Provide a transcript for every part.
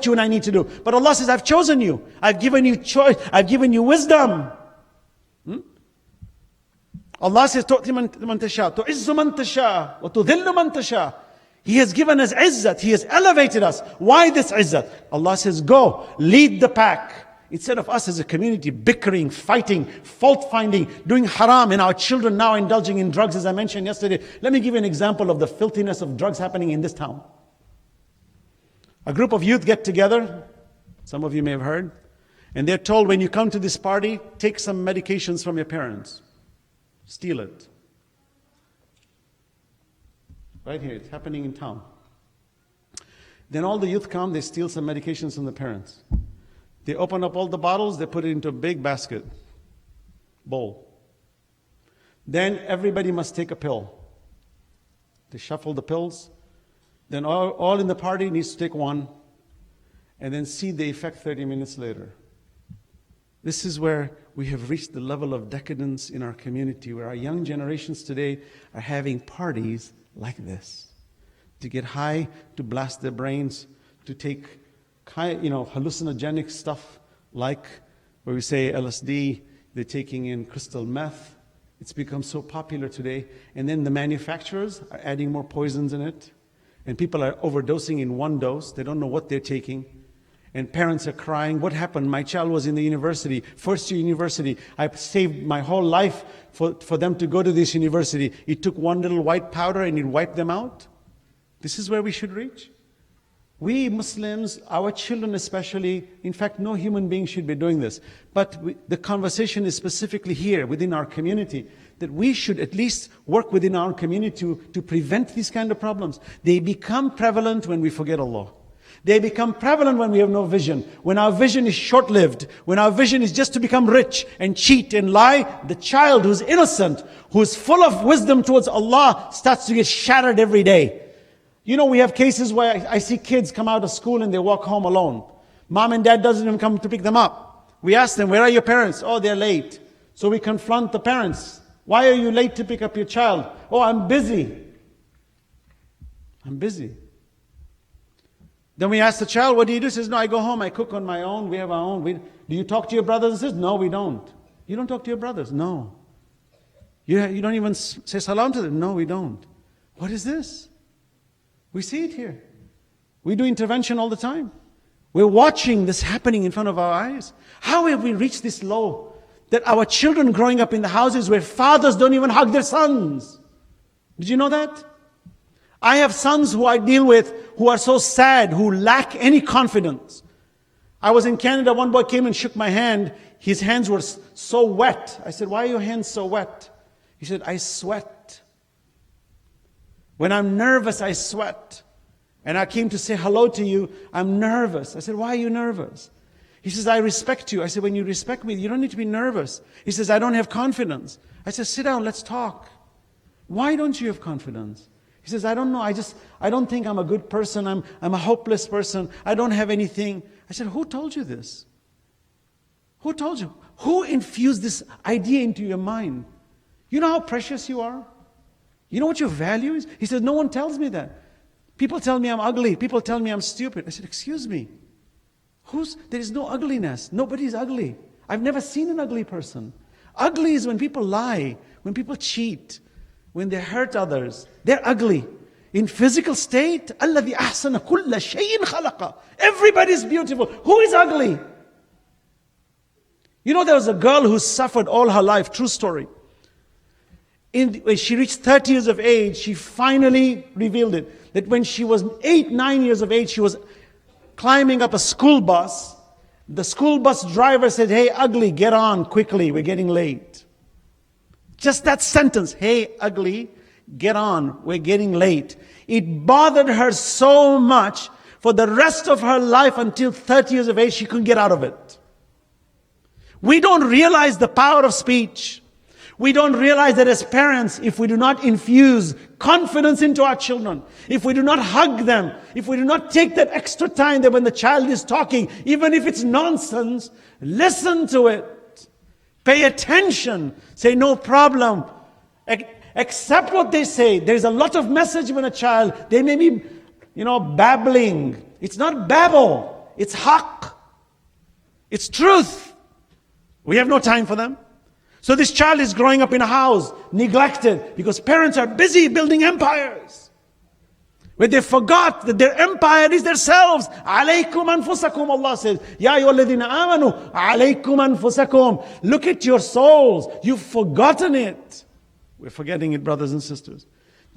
you and I need to do. But Allah says, I've chosen you. I've given you choice. I've given you wisdom. Allah says, تُؤْتِ مَنْ تَشَاءُ تُعِزُّ مَنْ تَشَاءُ وَتُذِلُّ مَنْ تَشَاءُ. He has given us izzat. He has elevated us. Why this izzat? Allah says, go, lead the pack. Instead of us as a community bickering, fighting, fault finding, doing haram, and our children now indulging in drugs, as I mentioned yesterday. Let me give you an example of the filthiness of drugs happening in this town. A group of youth get together, some of you may have heard, and they're told, when you come to this party, take some medications from your parents. Steal it. Right here, it's happening in town. Then all the youth come, they steal some medications from the parents. They open up all the bottles, they put it into a big basket, bowl. Then everybody must take a pill. They shuffle the pills. Then all in the party needs to take one, and then see the effect 30 minutes later. This is where we have reached the level of decadence in our community, where our young generations today are having parties like this. To get high, to blast their brains, to take hallucinogenic stuff like, where we say LSD, they're taking in crystal meth. It's become so popular today. And then the manufacturers are adding more poisons in it. And people are overdosing in one dose. They don't know what they're taking. And parents are crying, what happened? My child was in the university, first year university. I saved my whole life for them to go to this university. It took one little white powder and it wiped them out. This is where we should reach. We Muslims, our children especially, in fact, no human being should be doing this. But the conversation is specifically here within our community, that we should at least work within our community to prevent these kind of problems. They become prevalent when we forget Allah. They become prevalent when we have no vision. When our vision is short-lived, when our vision is just to become rich and cheat and lie, the child who's innocent, who's full of wisdom towards Allah, starts to get shattered every day. You know, we have cases where I see kids come out of school and they walk home alone. Mom and dad doesn't even come to pick them up. We ask them, where are your parents? Oh, they're late. So we confront the parents. Why are you late to pick up your child? Oh, I'm busy. I'm busy. Then we ask the child, what do you do? He says, no, I go home, I cook on my own, we have our own. Do you talk to your brothers and sisters? No, we don't. You don't talk to your brothers? No. You don't even say salam to them? No, we don't. What is this? We see it here. We do intervention all the time. We're watching this happening in front of our eyes. How have we reached this low? That our children growing up in the houses where fathers don't even hug their sons. Did you know that? I have sons who I deal with who are so sad, who lack any confidence. I was in Canada, one boy came and shook my hand. His hands were so wet. I said, why are your hands so wet? He said, I sweat. When I'm nervous, I sweat. And I came to say hello to you, I'm nervous. I said, why are you nervous? He says, I respect you. I said, when you respect me, you don't need to be nervous. He says, I don't have confidence. I said, sit down, let's talk. Why don't you have confidence? He says, I don't know, I don't think I'm a good person. I'm a hopeless person. I don't have anything. I said, who told you this? Who told you? Who infused this idea into your mind? You know how precious you are? You know what your value is? He says, no one tells me that. People tell me I'm ugly. People tell me I'm stupid. I said, excuse me. There is no ugliness. Nobody is ugly. I've never seen an ugly person. Ugly is when people lie, when people cheat, when they hurt others. They're ugly. In physical state, الَّذِي أَحْسَنَ كُلَّ شَيْءٍ خَلَقَ. Everybody's beautiful. Who is ugly? You know, there was a girl who suffered all her life. True story. When she reached 30 years of age, she finally revealed it. That when she was 8, 9 years of age, she was climbing up a school bus. The school bus driver said, hey, ugly, get on quickly, we're getting late. Just that sentence, hey, ugly, get on, we're getting late. It bothered her so much, for the rest of her life until 30 years of age, she couldn't get out of it. We don't realize the power of speech. We don't realize that as parents, if we do not infuse confidence into our children, if we do not hug them, if we do not take that extra time that when the child is talking, even if it's nonsense, listen to it. Pay attention. Say, no problem. Accept what they say. There's a lot of message when a child, they may be, babbling. It's not babble. It's haqq. It's truth. We have no time for them. So this child is growing up in a house, neglected, because parents are busy building empires. Where they forgot that their empire is themselves. Alaykum anfusakum, Allah says. Ya ayyuhalladhina amanu, alaykum anfusakum. Look at your souls. You've forgotten it. We're forgetting it, brothers and sisters.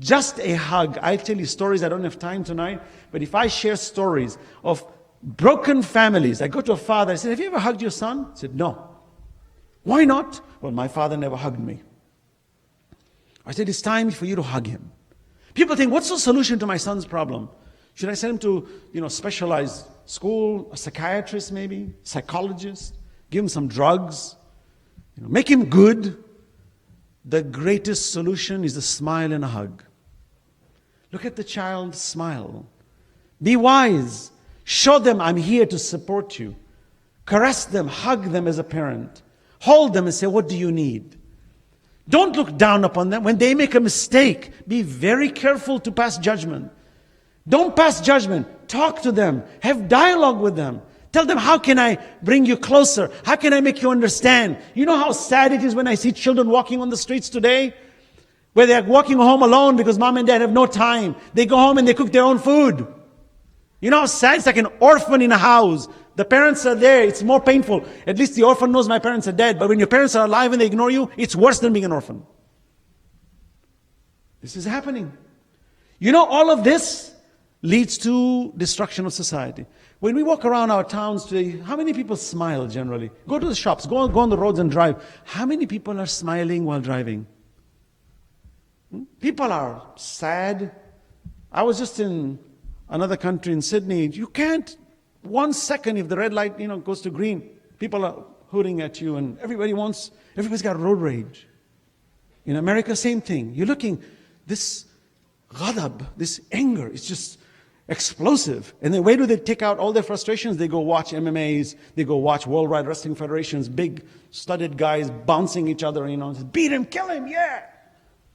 Just a hug. I'll tell you stories. I don't have time tonight. But if I share stories of broken families. I go to a father. I said, have you ever hugged your son? He said, no. Why not? Well, my father never hugged me. I said, it's time for you to hug him. People think, what's the solution to my son's problem? Should I send him to, specialized school, a psychiatrist maybe, psychologist, give him some drugs, make him good? The greatest solution is a smile and a hug. Look at the child, smile. Be wise. Show them I'm here to support you. Caress them, hug them as a parent. Hold them and say, what do you need? Don't look down upon them. When they make a mistake, be very careful to pass judgment. Don't pass judgment. Talk to them. Have dialogue with them. Tell them, how can I bring you closer? How can I make you understand? You know how sad it is when I see children walking on the streets today? Where they're walking home alone because mom and dad have no time. They go home and they cook their own food. You know how sad? It's like an orphan in a house. The parents are there. It's more painful. At least the orphan knows my parents are dead. But when your parents are alive and they ignore you, it's worse than being an orphan. This is happening. All of this leads to destruction of society. When we walk around our towns today, how many people smile generally? Go to the shops, go on the roads and drive. How many people are smiling while driving? People are sad. I was just in another country in Sydney. You can't, 1 second if the red light, goes to green, people are hooting at you and everybody's got road rage. In America, same thing. You're looking, this ghadab, this anger, it's just explosive. And then where do they take out all their frustrations? They go watch MMAs, they go watch Worldwide Wrestling Federations, big studded guys bouncing each other, beat him, kill him, yeah.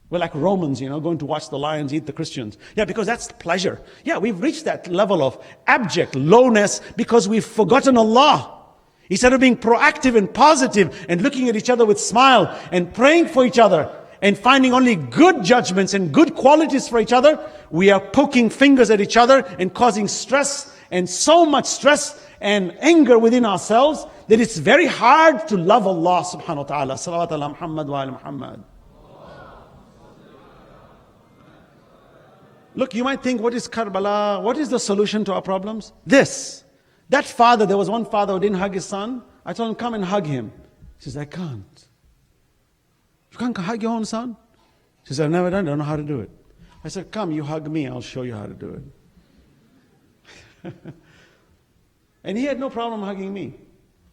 We're like Romans, going to watch the lions eat the Christians. Yeah, because that's pleasure. Yeah, we've reached that level of abject lowness because we've forgotten Allah. Instead of being proactive and positive and looking at each other with smile and praying for each other and finding only good judgments and good qualities for each other, we are poking fingers at each other and causing stress and so much stress and anger within ourselves that it's very hard to love Allah subhanahu wa ta'ala. Salawat ala Muhammad wa ala Muhammad. Look, you might think, what is Karbala? What is the solution to our problems? This. That father, there was one father who didn't hug his son. I told him, come and hug him. He says, I can't. You can't hug your own son? He says, I've never done it, I don't know how to do it. I said, come, you hug me, I'll show you how to do it. And he had no problem hugging me.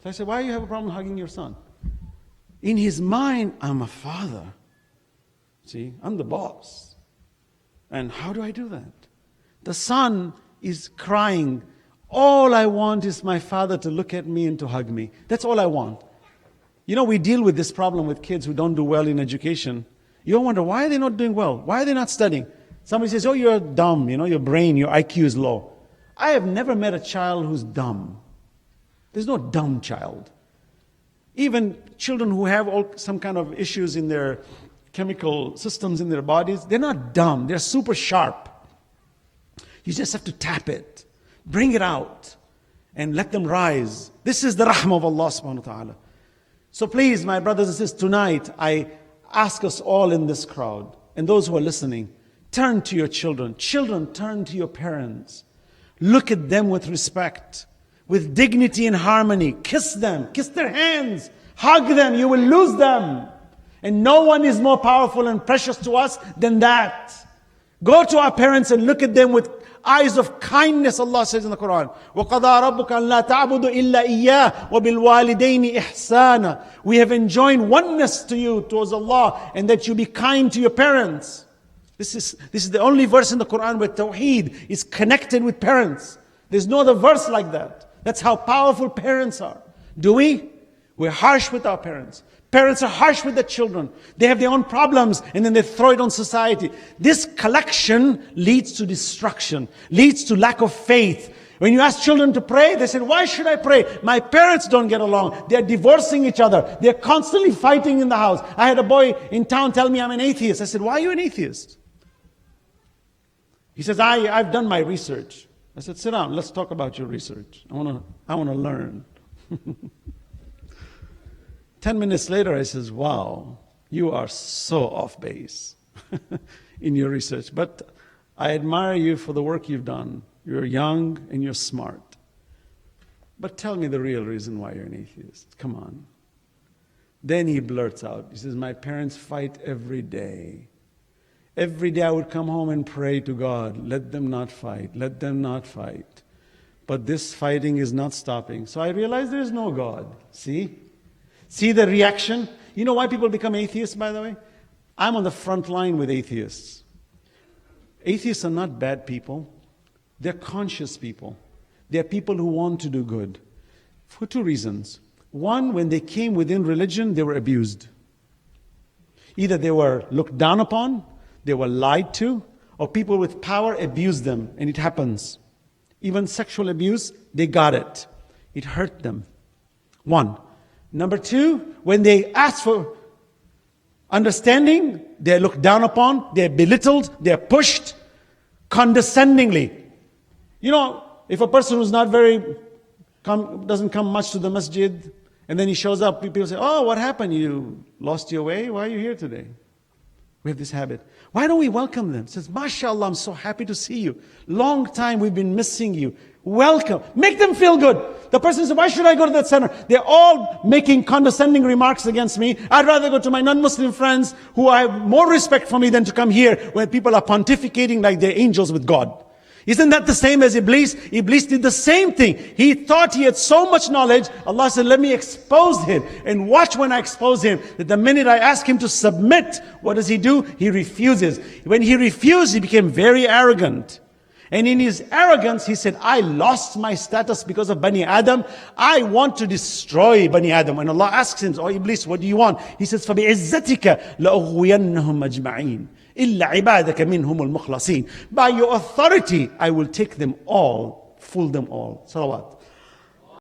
So I said, why do you have a problem hugging your son? In his mind, I'm a father. See, I'm the boss. And how do I do that? The son is crying. All I want is my father to look at me and to hug me. That's all I want. We deal with this problem with kids who don't do well in education. You wonder, why are they not doing well? Why are they not studying? Somebody says, oh, you're dumb, your brain, your IQ is low. I have never met a child who's dumb. There's no dumb child. Even children who have some kind of issues in their chemical systems in their bodies, they're not dumb, they're super sharp. You just have to tap it, bring it out, and let them rise. This is the rahmah of Allah subhanahu wa ta'ala. So please, my brothers and sisters, tonight I ask us all in this crowd, and those who are listening, turn to your children. Children, turn to your parents. Look at them with respect, with dignity and harmony. Kiss them, kiss their hands, hug them, you will lose them. And no one is more powerful and precious to us than that. Go to our parents and look at them with eyes of kindness. Allah says in the Quran, وَقَضَى رَبُّكَ أَن لَا تَعْبُدُوا إِلَّا إِيَّاهُ وَبِالْوَالِدَيْنِ إِحْسَانًا. We have enjoined oneness to you towards Allah, and that you be kind to your parents. This is the only verse in the Quran where Tawheed is connected with parents. There's no other verse like that. That's how powerful parents are. Do we? We're harsh with our parents. Parents are harsh with their children. They have their own problems and then they throw it on society. This collection leads to destruction, leads to lack of faith. When you ask children to pray, they said, why should I pray? My parents don't get along. They're divorcing each other. They're constantly fighting in the house. I had a boy in town tell me I'm an atheist. I said, why are you an atheist? He says, I've done my research. I said, sit down, let's talk about your research. I want to learn. 10 minutes later, I says, wow, you are so off base in your research. But I admire you for the work you've done. You're young and you're smart. But tell me the real reason why you're an atheist. Come on. Then he blurts out. He says, my parents fight every day. Every day I would come home and pray to God, let them not fight, let them not fight. But this fighting is not stopping. So I realized there is no God. See? See the reaction? You know why people become atheists, by the way? I'm on the front line with atheists. Atheists are not bad people. They're conscious people. They're people who want to do good. For two reasons. One, when they came within religion, they were abused. Either they were looked down upon, they were lied to, or people with power abused them, and it happens. Even sexual abuse, they got it. It hurt them. One. Number two, when they asked for understanding, they're looked down upon, they're belittled, they're pushed condescendingly. You know, if a person who's not doesn't come much to the masjid, and then he shows up, people say, oh, what happened? You lost your way? Why are you here today? We have this habit. Why don't we welcome them? It says, MashaAllah, I'm so happy to see you. Long time we've been missing you. Welcome. Make them feel good. The person says, why should I go to that center? They're all making condescending remarks against me. I'd rather go to my non-Muslim friends who have more respect for me than to come here where people are pontificating like they're angels with God. Isn't that the same as Iblis? Iblis did the same thing. He thought he had so much knowledge. Allah said, let me expose him. And watch when I expose him, that the minute I ask him to submit, what does he do? He refuses. When he refused, he became very arrogant. And in his arrogance, he said, I lost my status because of Bani Adam. I want to destroy Bani Adam. When Allah asks him, oh Iblis, what do you want? He says, فَبِعِزَّتِكَ لَأُغْوِيَنَّهُمْ أَجْمَعِينَ إِلَّا عِبَادَكَ مِنْهُمُ الْمُخْلَصِينَ. By your authority, I will take them all, fool them all. Salawat.